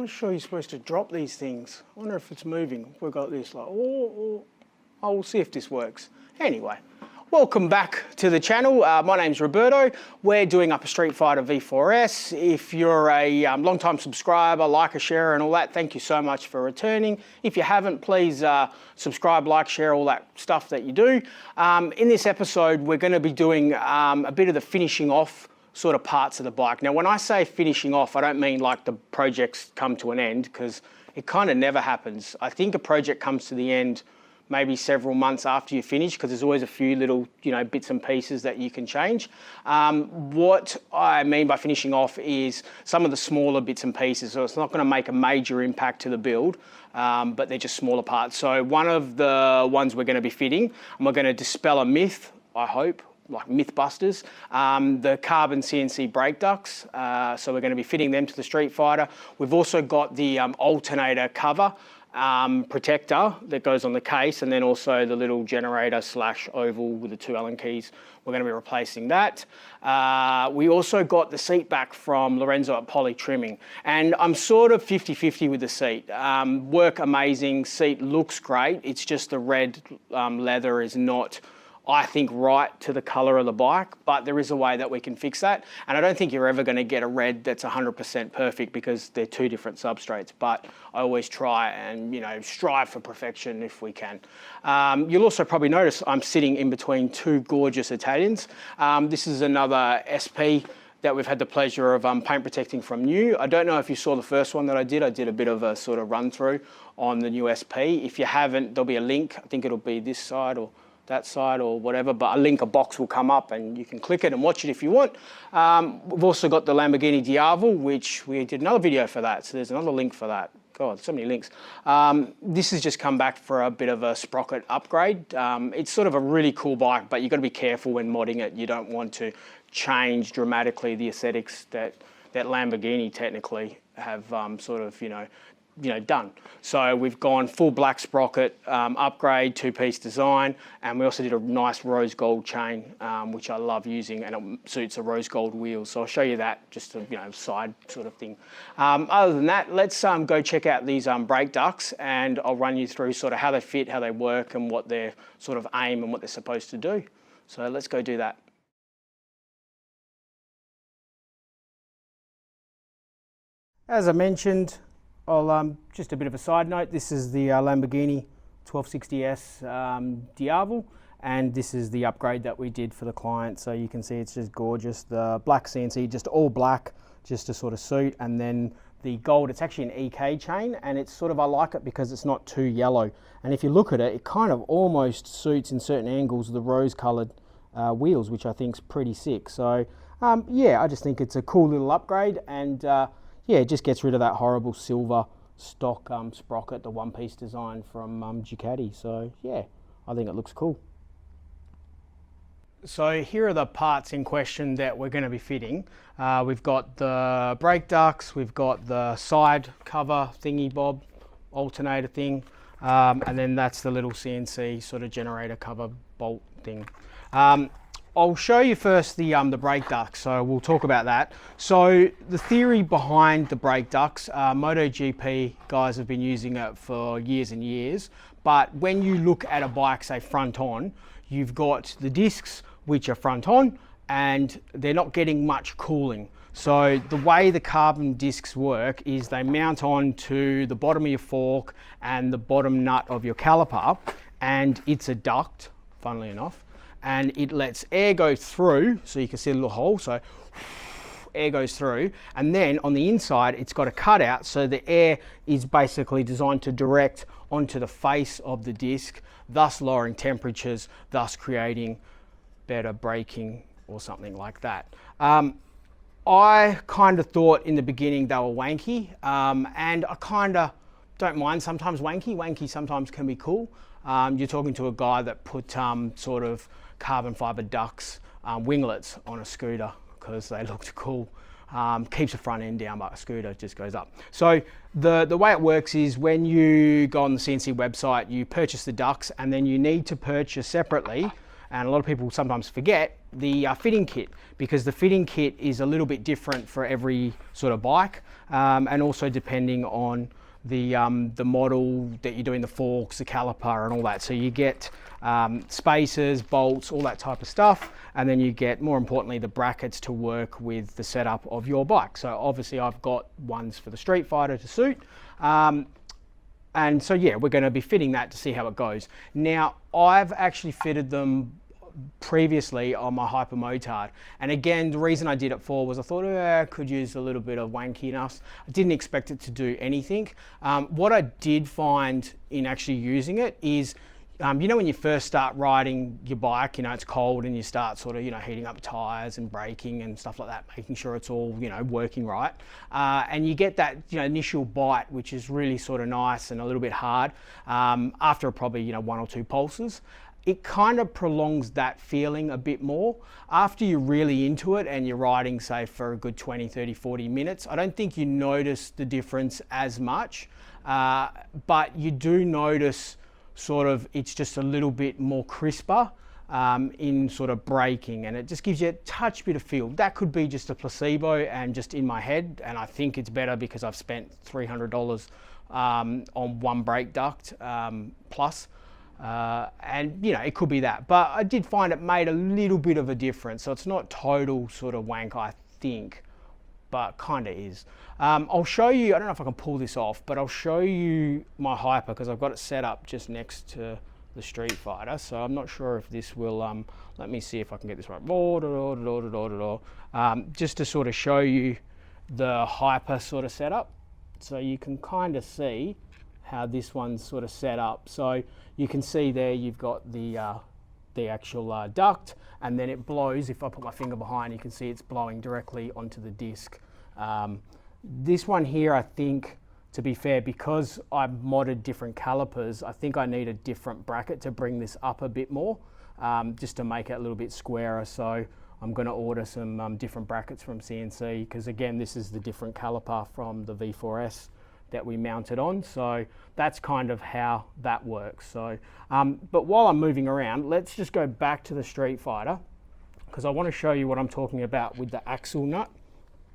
not sure you're supposed to drop these things. I wonder if it's moving. We've got this like, oh, we'll see if this works. Anyway, welcome back to the channel. My name's Roberto. We're doing up a Streetfighter V4S. If you're a long-time subscriber, liker, sharer and all that, thank you so much for returning. If you haven't, please subscribe, like, share, all that stuff that you do. In this episode, we're going to be doing a bit of the finishing off sort of parts of the bike. Now, when I say finishing off, I don't mean like the project's come to an end, because it kind of never happens. I think a project comes to the end maybe several months after you finish, because there's always a few little, bits and pieces that you can change. What I mean by finishing off is some of the smaller bits and pieces. So it's not going to make a major impact to the build, but they're just smaller parts. So one of the ones we're going to be fitting, and we're going to dispel a myth, I hope, like Mythbusters, the carbon CNC brake ducts. So we're going to be fitting them to the Streetfighter. We've also got the Alternator cover protector that goes on the case, and then also the little generator / oval with the 2 Allen keys. We're going to be replacing that. We also got the seat back from Lorenzo at Poly Trimming, and I'm sort of 50-50 with the seat. Work amazing, seat looks great. It's just the red leather is not, I think, right to the colour of the bike, but there is a way that we can fix that. And I don't think you're ever going to get a red that's 100% perfect, because they're 2 different substrates, but I always try and, strive for perfection if we can. You'll also probably notice I'm sitting in between 2 gorgeous Italians. This is another SP that we've had the pleasure of paint protecting from new. I don't know if you saw the first one that I did. I did a bit of a sort of run through on the new SP. If you haven't, there'll be a link. I think it'll be this side or that side or whatever, but a box will come up and you can click it and watch it if you want. We've also got the Lamborghini Diavel, which we did another video for that, so there's another link for that. God, so many links. This has just come back for a bit of a Sprocket upgrade. It's sort of a really cool bike, but you've got to be careful when modding it. You don't want to change dramatically the aesthetics that Lamborghini technically have done. So we've gone full black sprocket upgrade, 2-piece design, and we also did a nice rose gold chain, which I love using, and it suits the rose gold wheels. So I'll show you that, just a side sort of thing. Other than that, let's go check out these brake ducts, and I'll run you through sort of how they fit, how they work, and what their sort of aim and what they're supposed to do. So let's go do that. As I mentioned, just a bit of a side note, this is the Lamborghini 1260S Diavel, and this is the upgrade that we did for the client. So you can see it's just gorgeous. The black CNC, just all black, just to sort of suit, and then the gold, it's actually an EK chain, and it's sort of, I like it because it's not too yellow. And if you look at it, it kind of almost suits in certain angles the rose-coloured wheels, which I think is pretty sick. So yeah, I just think it's a cool little upgrade, and yeah, it just gets rid of that horrible silver stock sprocket, the 1-piece design from Ducati. So yeah, I think it looks cool. So here are the parts in question that we're going to be fitting. We've got the brake ducts, we've got the side cover thingy bob, alternator thing, and then that's the little CNC sort of generator cover bolt thing. I'll show you first the brake ducts, so we'll talk about that. So the theory behind the brake ducts, MotoGP guys have been using it for years and years, but when you look at a bike, say front on, you've got the discs which are front on, and they're not getting much cooling. So the way the carbon discs work is they mount on to the bottom of your fork and the bottom nut of your caliper, and it's a duct, funnily enough, and it lets air go through, so you can see a little hole, so air goes through, and then on the inside it's got a cutout, so the air is basically designed to direct onto the face of the disc, thus lowering temperatures, thus creating better braking or something like that. I kind of thought in the beginning they were wanky, and I kind of don't mind sometimes wanky. Wanky sometimes can be cool. You're talking to a guy that put sort of carbon fiber ducts, winglets on a scooter because they looked cool. Keeps the front end down, but a scooter just goes up. So the way it works is when you go on the CNC website, you purchase the ducts, and then you need to purchase separately and a lot of people sometimes forget the fitting kit, because the fitting kit is a little bit different for every sort of bike, and also depending on the model that you're doing, the forks, the caliper and all that. So you get spacers, bolts, all that type of stuff, and then you get, more importantly, the brackets to work with the setup of your bike. So obviously I've got ones for the Streetfighter to suit, and so yeah, we're going to be fitting that to see how it goes. Now, I've actually fitted them previously on my Hyper Motard, and again, the reason I did it for was I thought I could use a little bit of wankiness. I didn't expect it to do anything. What I did find in actually using it is, you know, when you first start riding your bike, you know, it's cold and you start sort of, you know, heating up tires and braking and stuff like that, making sure it's all, you know, working right. And you get that, you know, initial bite, which is really sort of nice and a little bit hard, after probably, you know, 1 or 2 pulses. It kind of prolongs that feeling a bit more. After you're really into it and you're riding, say, for a good 20, 30, 40 minutes, I don't think you notice the difference as much, but you do notice sort of it's just a little bit more crisper in sort of braking, and it just gives you a touch bit of feel. That could be just a placebo and just in my head, and I think it's better because I've spent $300 on one brake duct plus. And you know, it could be that, but I did find it made a little bit of a difference. So it's not total sort of wank, I think, but kind of is. I'll show you, I don't know if I can pull this off, but I'll show you my Hyper, because I've got it set up just next to the Streetfighter. So I'm not sure if this will, let me see if I can get this right. Just to sort of show you the Hyper sort of setup. So you can kind of see how this one's sort of set up. So you can see there you've got the actual duct, and then it blows. If I put my finger behind, you can see it's blowing directly onto the disc. This one here, I think, to be fair, because I've modded different calipers, I think I need a different bracket to bring this up a bit more, just to make it a little bit squarer. So I'm going to order some different brackets from CNC, because again, this is the different caliper from the V4S that we mounted on. So that's kind of how that works. So, but while I'm moving around, let's just go back to the Streetfighter, because I want to show you what I'm talking about with the axle nut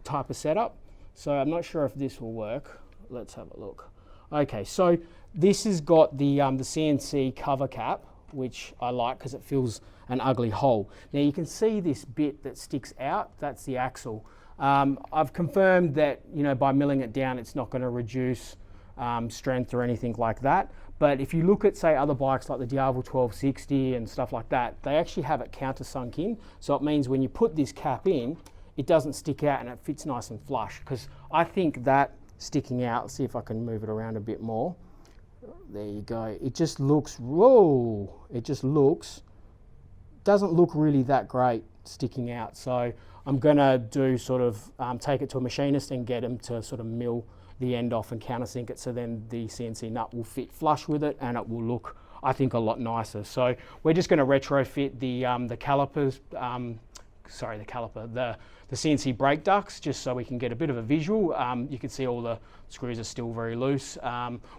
type of setup. So I'm not sure if this will work. Let's have a look. Okay, so this has got the CNC cover cap, which I like because it fills an ugly hole. Now you can see this bit that sticks out, that's the axle. I've confirmed that, you know, by milling it down, it's not going to reduce strength or anything like that. But if you look at, say, other bikes like the Diavel 1260 and stuff like that, they actually have it countersunk in. So it means when you put this cap in, it doesn't stick out and it fits nice and flush. Because I think that sticking out, see if I can move it around a bit more. There you go. It just looks, whoa, it just looks, doesn't look really that great sticking out. So I'm gonna do sort of, take it to a machinist and get him to sort of mill the end off and countersink it, so then the CNC nut will fit flush with it and it will look, I think, a lot nicer. So we're just gonna retrofit the calipers, the CNC brake ducts, just so we can get a bit of a visual. You can see all the screws are still very loose.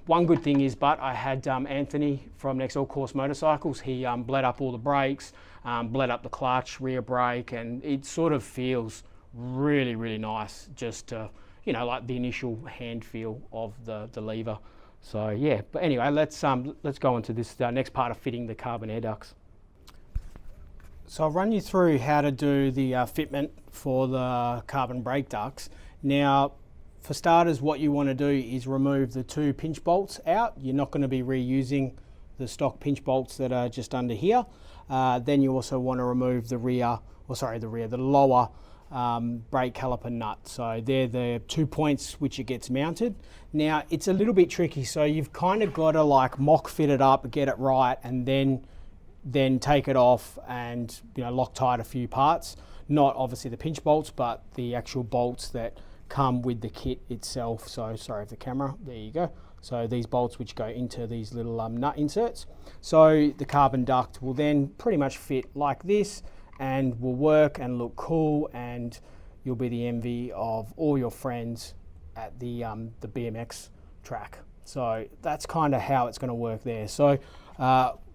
One good thing is, but I had Anthony from Next All Course Motorcycles, he bled up all the brakes, bled up the clutch, rear brake, and it sort of feels really, really nice, just to, you know, like the initial hand feel of the lever. So yeah, but anyway, let's go on to this next part of fitting the carbon air ducts. So I'll run you through how to do the fitment for the carbon brake ducts. Now, for starters, what you want to do is remove the 2 pinch bolts out. You're not going to be reusing the stock pinch bolts that are just under here. Then you also want to remove the lower brake caliper nut. So they're the 2 points which it gets mounted. Now, it's a little bit tricky, so you've kind of got to like mock fit it up, get it right, and then take it off and, you know, Loctite a few parts. Not obviously the pinch bolts, but the actual bolts that come with the kit itself. So sorry for the camera, there you go. So these bolts which go into these little nut inserts. So the carbon duct will then pretty much fit like this and will work and look cool, and you'll be the envy of all your friends at the BMX track. So that's kind of how it's going to work there. So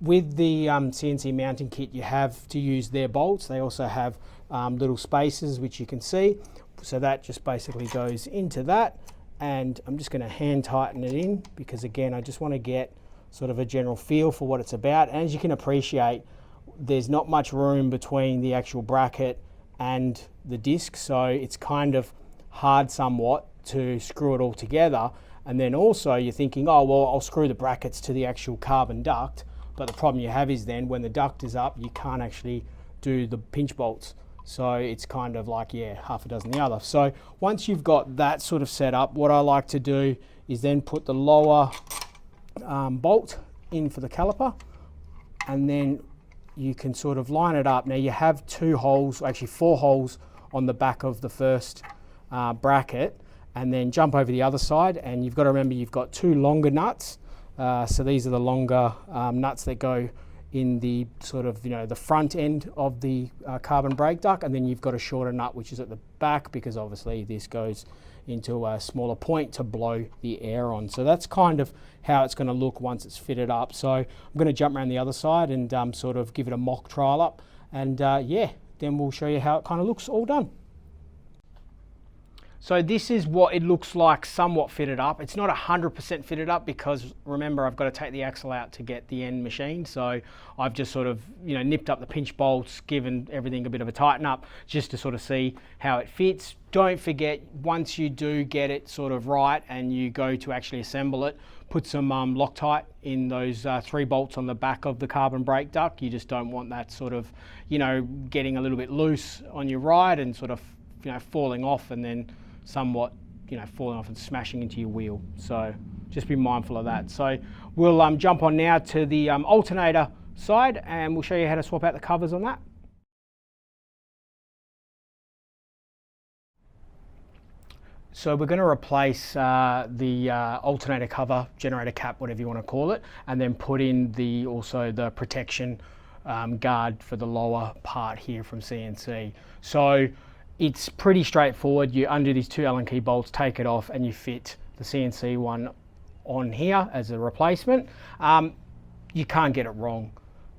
with the CNC mounting kit, you have to use their bolts. They also have little spaces which you can see. So that just basically goes into that, and I'm just going to hand tighten it in because again, I just want to get sort of a general feel for what it's about. And as you can appreciate, there's not much room between the actual bracket and the disc, so it's kind of hard somewhat to screw it all together. And then also you're thinking, oh well, I'll screw the brackets to the actual carbon duct, but the problem you have is then when the duct is up, you can't actually do the pinch bolts. So it's kind of like, yeah, half a dozen the other. So once you've got that sort of set up, what I like to do is then put the lower bolt in for the caliper, and then you can sort of line it up. Now you have 2 holes, actually 4 holes on the back of the first bracket, and then jump over the other side, and you've got to remember you've got 2 longer nuts. So these are the longer nuts that go in the sort of, you know, the front end of the carbon brake duct, and then you've got a shorter nut which is at the back, because obviously this goes into a smaller point to blow the air on. So that's kind of how it's going to look once it's fitted up. So I'm going to jump around the other side and sort of give it a mock trial up, and yeah, then we'll show you how it kind of looks all done. So this is what it looks like somewhat fitted up. It's not 100% fitted up because remember, I've got to take the axle out to get the end machined. So I've just sort of, you know, nipped up the pinch bolts, given everything a bit of a tighten up just to sort of see how it fits. Don't forget, once you do get it sort of right and you go to actually assemble it, put some Loctite in those 3 bolts on the back of the carbon brake duct. You just don't want that sort of, you know, getting a little bit loose on your ride and sort of, you know, falling off and then somewhat, you know, falling off and smashing into your wheel. So just be mindful of that. So we'll jump on now to the alternator side, and we'll show you how to swap out the covers on that. So we're going to replace the alternator cover, generator cap, whatever you want to call it, and then put in also the protection guard for the lower part here from CNC. So it's pretty straightforward. You undo these 2 Allen key bolts, take it off, and you fit the CNC one on here as a replacement. You can't get it wrong,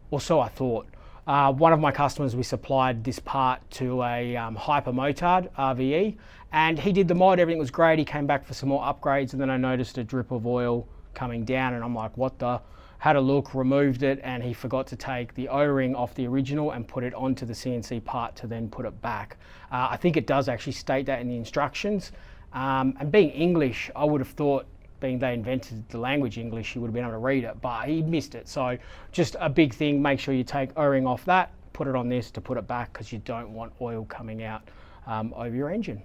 or so I thought. One of my customers, we supplied this part to a Hyper Motard RVE, and he did the mod, everything was great. He came back for some more upgrades, and then I noticed a drip of oil coming down, and I'm like, what the? Had a look, removed it, and he forgot to take the O-ring off the original and put it onto the CNC part to then put it back. I think it does actually state that in the instructions. And being English, I would have thought, being they invented the language English, he would have been able to read it, but he missed it. So just a big thing, make sure you take O-ring off that, put it on this to put it back, because you don't want oil coming out over your engine.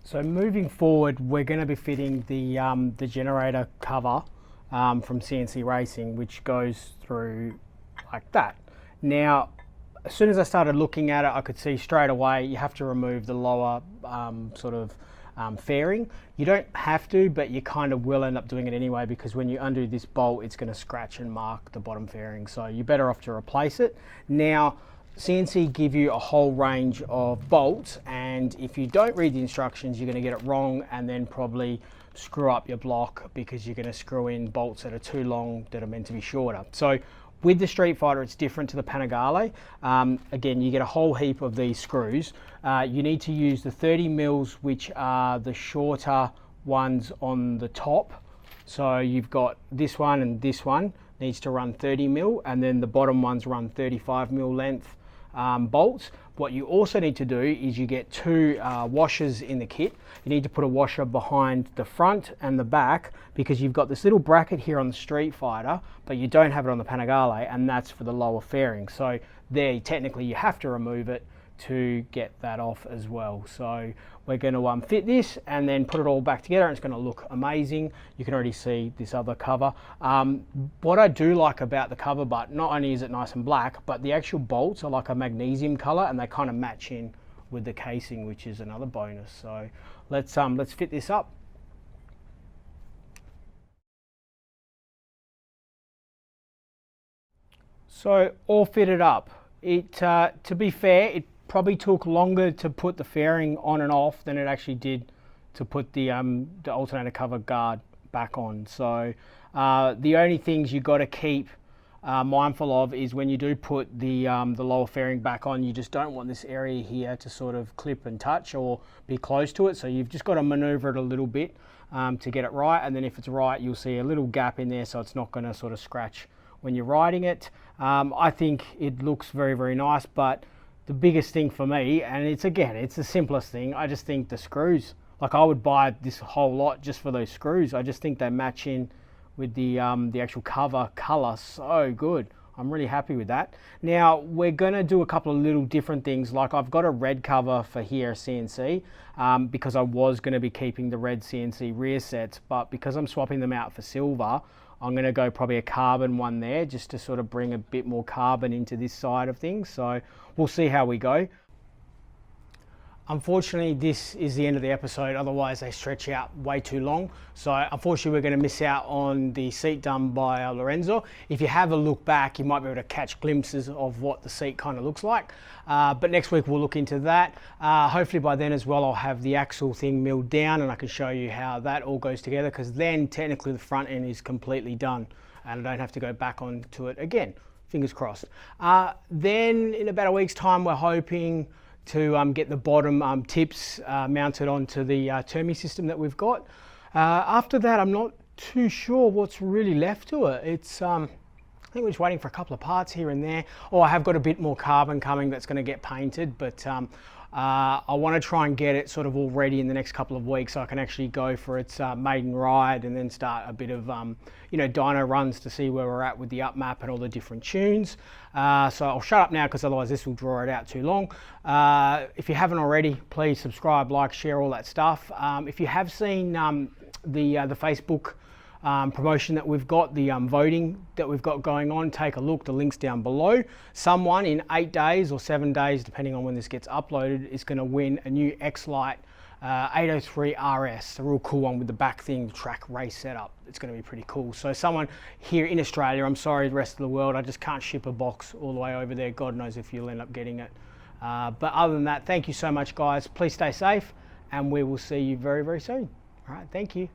So moving forward, we're going to be fitting the generator cover from CNC Racing, which goes through like that. Now, as soon as I started looking at it, I could see straight away you have to remove the lower sort of fairing. You don't have to, but you kind of will end up doing it anyway, because when you undo this bolt, it's going to scratch and mark the bottom fairing. So you're better off to replace it. Now, CNC give you a whole range of bolts, and if you don't read the instructions, you're going to get it wrong and then probably screw up your block, because you're going to screw in bolts that are too long that are meant to be shorter. So with the Streetfighter, it's different to the Panigale. Again, you get a whole heap of these screws. You need to use the 30 mils, which are the shorter ones on the top. So you've got this one, and this one needs to run 30 mil, and then the bottom ones run 35 mil length bolts. What you also need to do is you get 2 washers in the kit. You need to put a washer behind the front and the back, because you've got this little bracket here on the Streetfighter, but you don't have it on the Panigale, and that's for the lower fairing. So there, technically you have to remove it to get that off as well. So we're going to fit this and then put it all back together, and it's going to look amazing. You can already see this other cover. What I do like about the cover, but not only is it nice and black, but the actual bolts are like a magnesium color, and they kind of match in with the casing, which is another bonus. So let's fit this up. So all fitted up. To be fair, it probably took longer to put the fairing on and off than it actually did to put the alternator cover guard back on. So the only things you got to keep mindful of is when you do put the lower fairing back on, you just don't want this area here to sort of clip and touch or be close to it. So you've just got to maneuver it a little bit to get it right. And then if it's right, you'll see a little gap in there, so it's not going to sort of scratch when you're riding it. I think it looks very, very nice, but the biggest thing for me, and it's the simplest thing, I just think the screws. Like, I would buy this whole lot just for those screws. I just think they match in with the actual cover color so good. I'm really happy with that. Now we're gonna do a couple of little different things. Like, I've got a red cover for here, CNC, because I was gonna be keeping the red CNC rear sets, but because I'm swapping them out for silver, I'm gonna go probably a carbon one there, just to sort of bring a bit more carbon into this side of things. So we'll see how we go. Unfortunately, this is the end of the episode, otherwise they stretch out way too long. So unfortunately, we're going to miss out on the seat done by Lorenzo. If you have a look back, you might be able to catch glimpses of what the seat kind of looks like. But next week we'll look into that. Hopefully by then as well, I'll have the axle thing milled down and I can show you how that all goes together, because then technically the front end is completely done and I don't have to go back onto it again. Fingers crossed. Then in about a week's time, we're hoping to get the bottom tips mounted onto the Termi system that we've got. After that, I'm not too sure what's really left to it. It's I think we're just waiting for a couple of parts here and there. I have got a bit more carbon coming that's going to get painted, but I want to try and get it sort of all ready in the next couple of weeks so I can actually go for its maiden ride and then start a bit of dyno runs to see where we're at with the up map and all the different tunes. So I'll shut up now, because otherwise this will draw it out too long. If you haven't already, please subscribe, like, share, all that stuff. If you have seen the Facebook promotion that we've got, the voting that we've got going on, take a look. The link's down below. Someone in 8 days or 7 days, depending on when this gets uploaded, is going to win a new X-Lite 803 RS, a real cool one with the back thing, the track race setup. It's going to be pretty cool. So someone here in Australia, I'm sorry the rest of the world, I just can't ship a box all the way over there. God knows if you'll end up getting it. But other than that, thank you so much, guys. Please stay safe and we will see you very, very soon. All right, thank you.